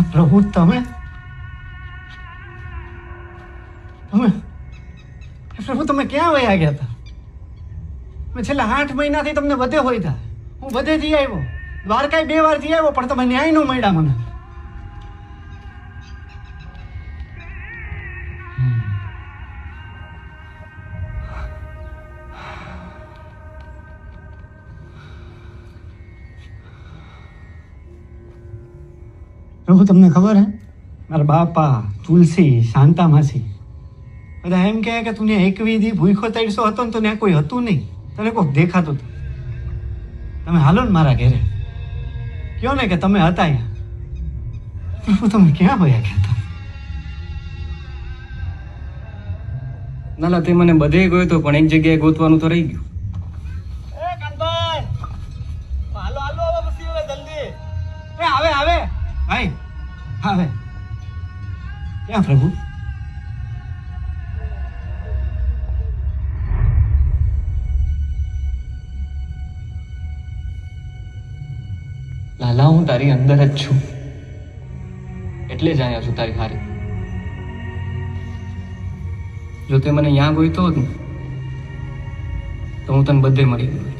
પ્રભુ તમે તમે પ્રભુ તમે ક્યાં વયા ગયા હતા? મેં છેલ્લા 8 મહિનાથી તમને બધે હોય હતા. હું બધે જઈ આવ્યો, દ્વારકાએ 2 વાર જઈ આવ્યો, પણ તમે ન્યાય ન મળ્યા મને. પ્રભુ તમને ખબર હે, મારા બાપા, તુલસી, શાંતા માસી બધા એમ કહે કે તું ત્યાં 21 દી ભૂખો તડસો હતો ને તો ત્યાં કોઈ હતું નહીં, તને કોઈક દેખાતું હતું. તમે હાલો ને મારા ઘરે, કયો ને કે તમે હતા અહીંયા. પ્રભુ તમે ક્યાં હોયા ગયા હતા? નાલા તે મને બધે ગયો તો પણ એક જગ્યાએ ગોતવાનું તો રહી ગયું. આવે આવે ભાઈ આવે. ક્યાં પ્રભુ? લાલા હું તારી અંદર જ છું, એટલે જ અહીંયા છું તારી હારે. જો તે મને અહીંયા ગોઈતો હોત ને તો હું તને બધે મળી ગયો.